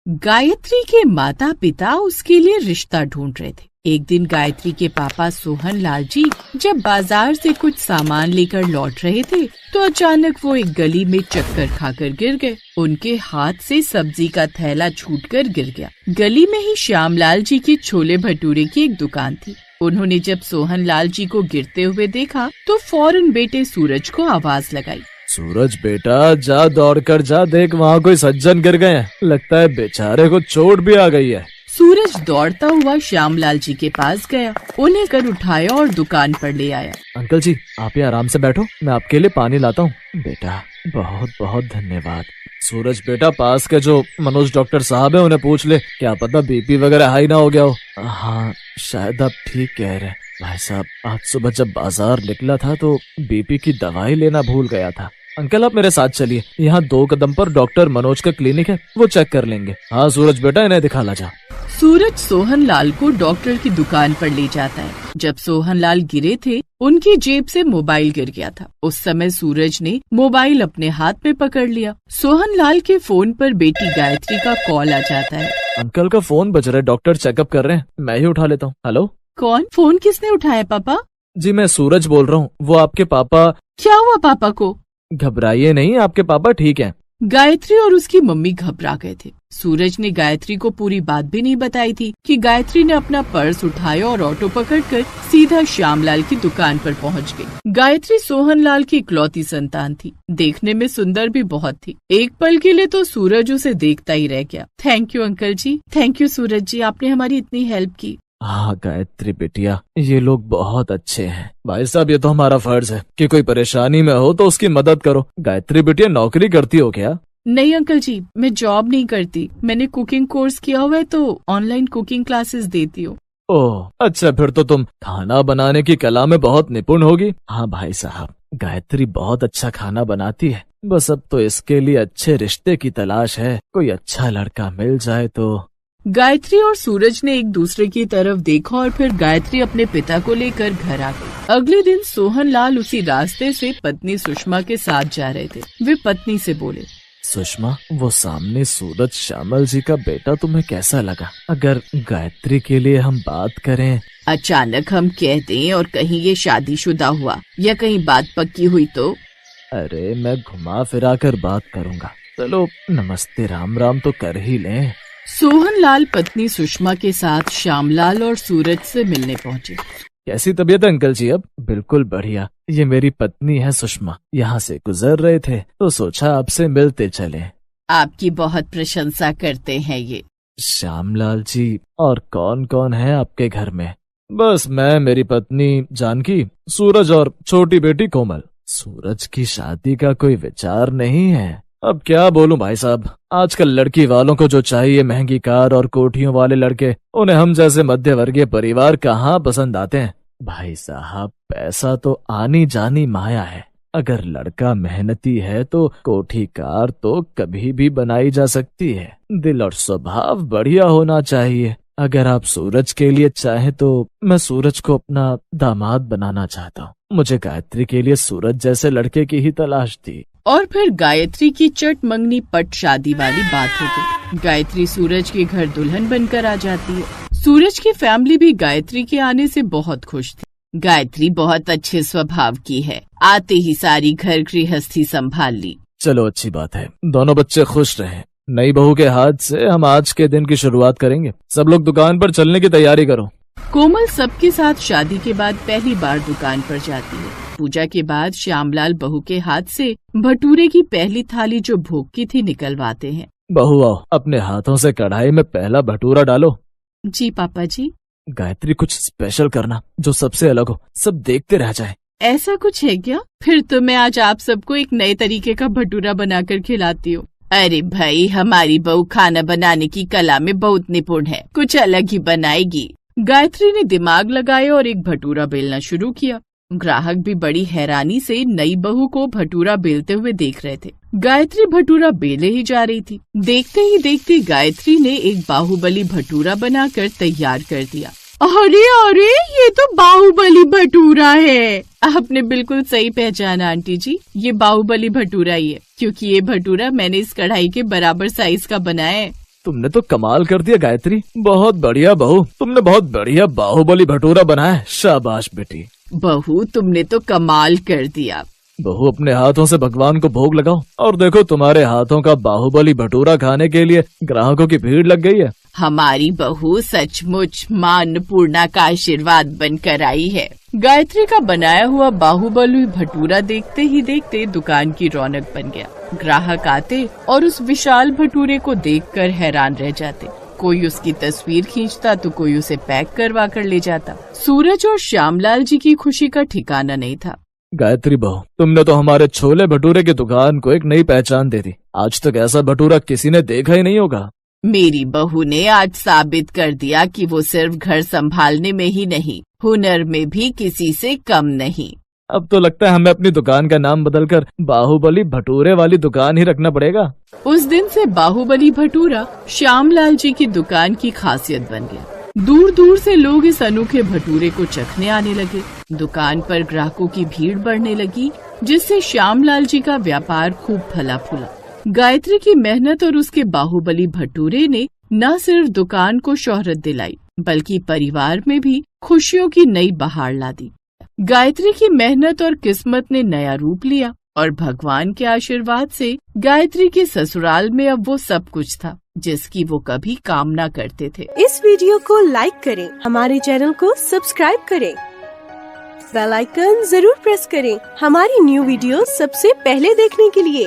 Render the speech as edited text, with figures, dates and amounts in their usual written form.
गायत्री के माता पिता उसके लिए रिश्ता ढूंढ रहे थे। एक दिन गायत्री के पापा सोहन लाल जी जब बाजार से कुछ सामान लेकर लौट रहे थे तो अचानक वो एक गली में चक्कर खाकर गिर गए। उनके हाथ से सब्जी का थैला छूटकर गिर गया। गली में ही श्यामलाल जी की छोले भटूरे की एक दुकान थी। उन्होंने जब सोहन लाल जी को गिरते हुए देखा तो फौरन बेटे सूरज को आवाज लगाई। सूरज बेटा, जा दौड़ कर जा, देख वहाँ कोई सज्जन गिर गए हैं, लगता है बेचारे को चोट भी आ गई है। सूरज दौड़ता हुआ श्यामलाल जी के पास गया, उन्हें कर उठाया और दुकान पर ले आया। अंकल जी, आप यहाँ आराम से बैठो, मैं आपके लिए पानी लाता हूँ। बेटा बहुत बहुत धन्यवाद। सूरज बेटा, पास के जो मनोज डॉक्टर साहब है उन्हें पूछ ले, क्या पता बीपी वगैरह हाई ना हो गया हो। हाँ, शायद आप ठीक कह रहे हैं। भाई साहब, आज सुबह जब बाजार निकला था तो बीपी की दवाई लेना भूल गया था। अंकल आप मेरे साथ चलिए, यहाँ 2 कदम पर डॉक्टर मनोज का क्लिनिक है, वो चेक कर लेंगे। हाँ सूरज बेटा, इन्हें दिखा ला जा। सूरज सोहन लाल को डॉक्टर की दुकान पर ले जाता है। जब सोहन लाल गिरे थे उनकी जेब से मोबाइल गिर गया था। उस समय सूरज ने मोबाइल अपने हाथ में पकड़ लिया। सोहन लाल के फोन पर बेटी गायत्री का कॉल आ जाता है। अंकल का फोन बज रहा है, डॉक्टर चेकअप कर रहे हैं, मैं ही उठा लेता हूँ। हेलो। कौन? फोन किसने उठाया पापा? जी मैं सूरज बोल रहा हूँ, वो आपके पापा। क्या हुआ पापा को? घबराइए नहीं, आपके पापा ठीक हैं। गायत्री और उसकी मम्मी घबरा गए थे। सूरज ने गायत्री को पूरी बात भी नहीं बताई थी कि गायत्री ने अपना पर्स उठाया और ऑटो पकड़कर सीधा श्यामलाल की दुकान पर पहुंच गई। गायत्री सोहन लाल की इकलौती संतान थी, देखने में सुंदर भी बहुत थी। एक पल के लिए तो सूरज उसे देखता ही रह गया। Thank you uncle ji, thank you Suraj ji, आपने हमारी इतनी हेल्प की। हाँ गायत्री बिटिया, ये लोग बहुत अच्छे हैं। भाई साहब, ये तो हमारा फर्ज है कि कोई परेशानी में हो तो उसकी मदद करो। गायत्री बिटिया नौकरी करती हो क्या? नहीं अंकल जी, मैं जॉब नहीं करती, मैंने कुकिंग कोर्स किया हुआ है तो ऑनलाइन कुकिंग क्लासेस देती हूँ। ओह अच्छा, फिर तो तुम खाना बनाने की कला में बहुत निपुण होगी। हाँ भाई साहब, गायत्री बहुत अच्छा खाना बनाती है, बस अब तो इसके लिए अच्छे रिश्ते की तलाश है। कोई अच्छा लड़का मिल जाए तो। गायत्री और सूरज ने एक दूसरे की तरफ देखा और फिर गायत्री अपने पिता को लेकर घर आ गई। अगले दिन सोहन लाल उसी रास्ते से पत्नी सुषमा के साथ जा रहे थे। वे पत्नी से बोले, सुषमा, वो सामने सूरज श्यामल जी का बेटा तुम्हें कैसा लगा? अगर गायत्री के लिए हम बात करें। अचानक हम कह दें और कहीं ये शादीशुदा हुआ या कहीं बात पक्की हुई तो? अरे मैं घुमा फिरा कर बात करूँगा, चलो नमस्ते राम राम तो कर ही लें। सोहन लाल पत्नी सुषमा के साथ श्यामलाल और सूरज से मिलने पहुँचे। कैसी तबीयत है अंकल जी? अब बिल्कुल बढ़िया। ये मेरी पत्नी है सुषमा, यहाँ से गुजर रहे थे तो सोचा आपसे मिलते चले। आपकी बहुत प्रशंसा करते हैं ये। श्यामलाल जी, और कौन कौन है आपके घर में? बस मैं, मेरी पत्नी जानकी, सूरज और छोटी बेटी कोमल। सूरज की शादी का कोई विचार नहीं है। अब क्या बोलूं भाई साहब, आजकल लड़की वालों को जो चाहिए महंगी कार और कोठियों वाले लड़के, उन्हें हम जैसे मध्य वर्गीय परिवार कहाँ पसंद आते हैं। भाई साहब, पैसा तो आनी जानी माया है। अगर लड़का मेहनती है तो कोठी कार तो कभी भी बनाई जा सकती है। दिल और स्वभाव बढ़िया होना चाहिए। अगर आप सूरज के लिए चाहें तो मैं सूरज को अपना दामाद बनाना चाहता हूँ। मुझे गायत्री के लिए सूरज जैसे लड़के की ही तलाश थी। और फिर गायत्री की चट मंगनी पट शादी वाली बात हो गई। गायत्री सूरज के घर दुल्हन बनकर आ जाती है। सूरज की फैमिली भी गायत्री के आने से बहुत खुश थी। गायत्री बहुत अच्छे स्वभाव की है, आते ही सारी घर गृहस्थी संभाल ली। चलो अच्छी बात है, दोनों बच्चे खुश रहे। नई बहू के हाथ से हम आज के दिन की शुरुआत करेंगे। सब लोग दुकान पर चलने की तैयारी करो। कोमल सबके साथ शादी के बाद पहली बार दुकान पर जाती है। पूजा के बाद श्यामलाल बहू के हाथ से भटूरे की पहली थाली जो भोग की थी निकलवाते हैं। बहू आओ, अपने हाथों से कढ़ाई में पहला भटूरा डालो। जी पापा जी। गायत्री, कुछ स्पेशल करना जो सबसे अलग हो, सब देखते रह जाए। ऐसा कुछ है क्या? फिर तो मैं आज आप सबको एक नए तरीके का भटूरा बनाकर खिलाती हूँ। अरे भाई, हमारी बहू खाना बनाने की कला में बहुत निपुण है, कुछ अलग ही बनाएगी। गायत्री ने दिमाग लगाया और एक भटूरा बेलना शुरू किया। ग्राहक भी बड़ी हैरानी से नई बहू को भटूरा बेलते हुए देख रहे थे। गायत्री भटूरा बेले ही जा रही थी। देखते ही देखते गायत्री ने एक बाहुबली भटूरा बनाकर तैयार कर दिया। अरे अरे, ये तो बाहुबली भटूरा है। आपने बिल्कुल सही पहचाना आंटी जी, ये बाहुबली भटूरा ही है, क्योंकि ये भटूरा मैंने इस कढ़ाई के बराबर साइज का बनाया है। तुमने तो कमाल कर दिया गायत्री, बहुत बढ़िया बहू, तुमने बहुत बढ़िया बाहुबली भटूरा बनाया, शाबाश बेटी। बहू तुमने तो कमाल कर दिया। बहू अपने हाथों से भगवान को भोग लगाओ और देखो तुम्हारे हाथों का बाहुबली भटूरा खाने के लिए ग्राहकों की भीड़ लग गई है। हमारी बहू सचमुच मां अन्नपूर्णा का आशीर्वाद बनकर आई है। गायत्री का बनाया हुआ बाहुबली भटूरा देखते ही देखते दुकान की रौनक बन गया। ग्राहक आते और उस विशाल भटूरे को देखकर हैरान रह जाते। कोई उसकी तस्वीर खींचता तो कोई उसे पैक करवा कर ले जाता। सूरज और श्यामलाल जी की खुशी का ठिकाना नहीं था। गायत्री बहू, तुमने तो हमारे छोले भटूरे की दुकान को एक नई पहचान दे दी। आज तक ऐसा भटूरा किसी ने देखा ही नहीं होगा। मेरी बहू ने आज साबित कर दिया कि वो सिर्फ घर संभालने में ही नहीं, हुनर में भी किसी से कम नहीं। अब तो लगता है हमें अपनी दुकान का नाम बदलकर बाहुबली भटूरे वाली दुकान ही रखना पड़ेगा। उस दिन से बाहुबली भटूरा श्यामलाल जी की दुकान की खासियत बन गया। दूर दूर से लोग इस अनोखे भटूरे को चखने आने लगे। दुकान पर ग्राहकों की भीड़ बढ़ने लगी, जिससे श्यामलाल जी का व्यापार खूब फला फूला। गायत्री की मेहनत और उसके बाहुबली भटूरे ने न सिर्फ दुकान को शोहरत दिलाई, बल्कि परिवार में भी खुशियों की नई बहार ला दी। गायत्री की मेहनत और किस्मत ने नया रूप लिया और भगवान के आशीर्वाद से गायत्री के ससुराल में अब वो सब कुछ था जिसकी वो कभी कामना करते थे। इस वीडियो को लाइक करें, हमारे चैनल को सब्सक्राइब करें, बेल आइकन जरूर प्रेस करें हमारी न्यू वीडियो सबसे पहले देखने के लिए।